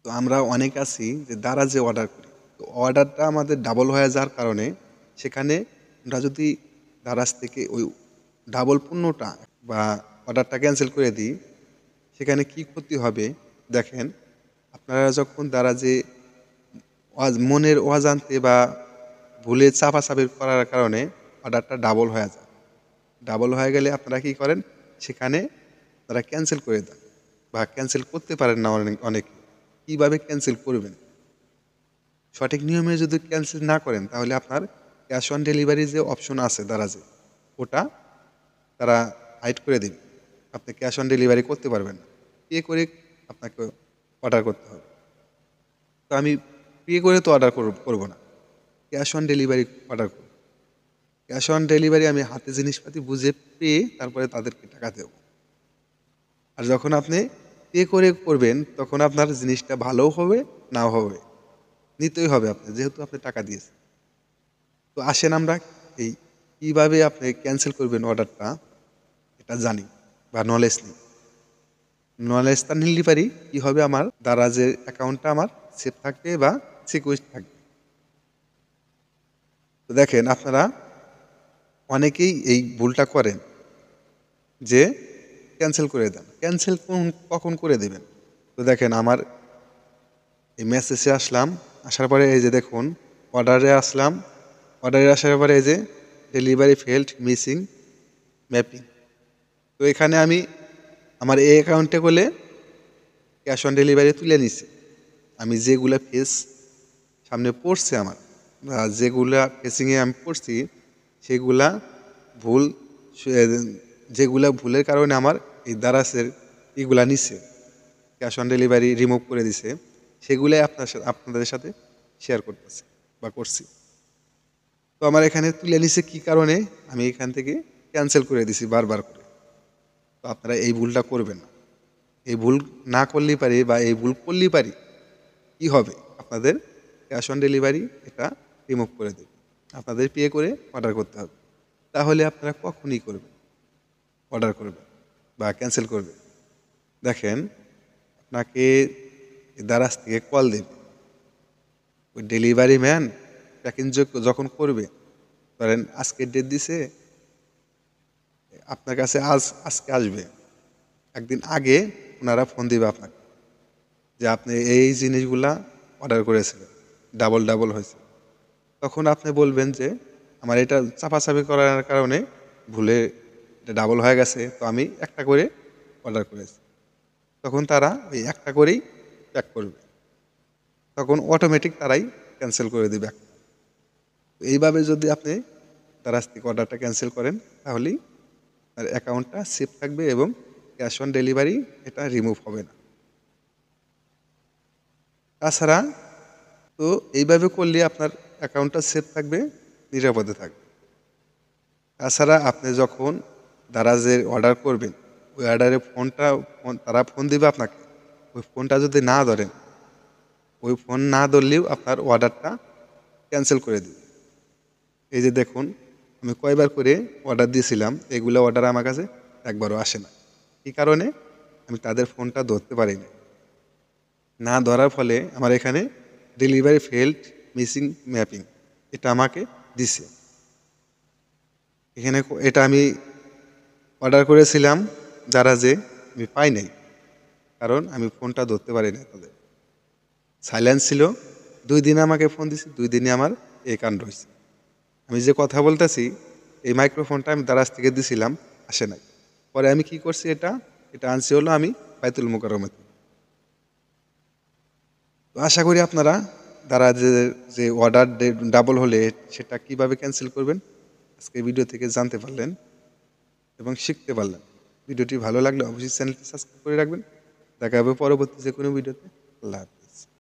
তো আমরা অনেক আছি যে দারাজে অর্ডার করি। তো অর্ডারটা আমাদের ডাবল হয়ে যাওয়ার কারণে সেখানে আমরা যদি দারাজ থেকে ওই ডাবল পণ্যটা বা অর্ডারটা ক্যানসেল করে দিই, সেখানে কি ক্ষতি হবে দেখেন। আপনারা যখন দারাজে মনের অজান্তে বা ভুলে চাপাচাপি করার কারণে অর্ডারটা ডাবল হয়ে যায়। ডাবল হয়ে গেলে আপনারা কি করেন, সেখানে তারা ক্যানসেল করে দেন বা ক্যানসেল করতে পারেন না অনেকে। কীভাবে ক্যানসেল করবেন? সঠিক নিয়মে যদি ক্যানসেল না করেন তাহলে আপনার ক্যাশ অন ডেলিভারি যে অপশন আছে দারাজে, ওটা তারা হাইড করে দেবে। আপনি ক্যাশ অন ডেলিভারি করতে পারবেন না, পে করে আপনাকে অর্ডার করতে হবে। তো আমি পে করে তো অর্ডার করব না, ক্যাশ অন ডেলিভারি অর্ডার করব। ক্যাশ অন ডেলিভারি আমি হাতে জিনিসপাতি বুঝে পেয়ে তারপরে তাদেরকে টাকা দেব। আর যখন আপনি পে করে করবেন তখন আপনার জিনিসটা ভালোও হবে নাও হবে, নিতেই হবে আপনি, যেহেতু আপনি টাকা দিয়েছেন। তো আসেন আমরা এই কীভাবে আপনি ক্যান্সেল করবেন অর্ডারটা এটা জানি বা নলেজ নিই। নলেজটা নিলে পারি কী হবে, আমার দারাজের অ্যাকাউন্টটা আমার সেফ থাকবে বা সিকিউর থাকবে। তো দেখেন আপনারা অনেকেই এই ভুলটা করেন যে ক্যান্সেল করে দেন। ক্যান্সেল কখন করে দেবেন? তো দেখেন আমার এই মেসেজে আসলাম, আসার পরে এই যে দেখুন অর্ডারে আসলাম, অর্ডারে আসার পরে এই যে ডেলিভারি ফেল্ড মিসিং ম্যাপিং। তো এখানে আমি আমার এই অ্যাকাউন্টে করলে ক্যাশ অন ডেলিভারি তুলে নিছে। আমি যেগুলা ফেস সামনে পড়ছে আমার, যেগুলা ফেসিংয়ে আমি পড়ছি সেগুলা ভুল, যেগুলা ভুলের কারণে আমার এই দারাজের এগুলা নিছে, ক্যাশ অন ডেলিভারি রিমুভ করে দিছে, সেগুলাই আপনাদের সাথে শেয়ার করতেছি বা করছি। তো আমার এখানে তুলে নিছে কী কারণে, আমি এখান থেকে ক্যান্সেল করে দিছি বারবার করে। তো আপনারা এই ভুলটা করবেন না। এই ভুল না করলেই পারি বা এই ভুল করলেই পারি কী হবে, আপনাদের ক্যাশ অন ডেলিভারি এটা রিমুভ করে দেবে, আপনাদের পে করে অর্ডার করতে হবে। তাহলে আপনারা কখনই করবেন, অর্ডার করবেন বা ক্যান্সেল করবেন। দেখেন আপনাকে দারাজ থেকে কল দেবে, ওই ডেলিভারি ম্যান প্যাকিং যখন করবে, ধরেন আজকের ডেট দিছে, আপনার কাছে আজকে আসবে, একদিন আগে ওনারা ফোন দিবে আপনাকে যে আপনি এই জিনিসগুলা অর্ডার করেছিলেন, ডাবল ডাবল হয়েছে। তখন আপনি বলবেন যে আমার এটা চাপাচাপি করার কারণে ভুলে এটা ডাবল হয়ে গেছে, তো আমি একটা করে অর্ডার করেছি। তখন তারা ওই একটা করেই প্যাক করবে, তখন অটোমেটিক তারাই ক্যান্সেল করে দেবে। এইভাবে যদি আপনি দারাজ থেকে অর্ডারটা ক্যান্সেল করেন তাহলেই আপনার অ্যাকাউন্টটা সেফ থাকবে এবং ক্যাশ অন ডেলিভারি এটা রিমুভ হবে না। তাছাড়া তো এইভাবে করলে আপনার অ্যাকাউন্টটা সেফ থাকবে, নিরাপদে থাকবে। তাছাড়া আপনি যখন দারাজের অর্ডার করবেন, ওই অর্ডারে তারা ফোন দিবে আপনাকে, ওই ফোনটা যদি না ধরেন, ওই ফোন না ধরলেও আপনার অর্ডারটা ক্যান্সেল করে দিবে। এই যে দেখুন আমি কয়বার করে অর্ডার দিয়েছিলাম, এগুলো অর্ডার আমার কাছে একবারও আসে না। কী কারণে? আমি তাদের ফোনটা ধরতে পারিনি, না ধরার ফলে আমার এখানে ডেলিভারি ফেল্ড মিসিং ম্যাপিং এটা আমাকে দিছে। এখানে এটা আমি অর্ডার করেছিলাম দারাজে, আমি পাই নাই, কারণ আমি ফোনটা ধরতে পারি না, তাদের সাইলেন্স ছিল। 2 দিন আমাকে ফোন দিছে, 2 দিনে আমার এই কাণ্ড হয়েছে। আমি যে কথা বলতেছি এই মাইক্রোফোনটা আমি দারাজ থেকে দিছিলাম, আসে নাই। পরে আমি কি করছি, এটা আনছি হলো আমি বাইতুল মোকাররমে। তো আশা করি আপনারা দারাজের যে অর্ডার ডাবল হলে সেটা কিভাবে ক্যান্সেল করবেন আজকে ভিডিও থেকে জানতে পারলেন এবং শিখতে পারলেন। ভিডিওটি ভালো লাগলে অবশ্যই চ্যানেলটি সাবস্ক্রাইব করে রাখবেন। দেখা হবে পরবর্তী যে কোনো ভিডিওতে। আল্লাহ হাফেজ।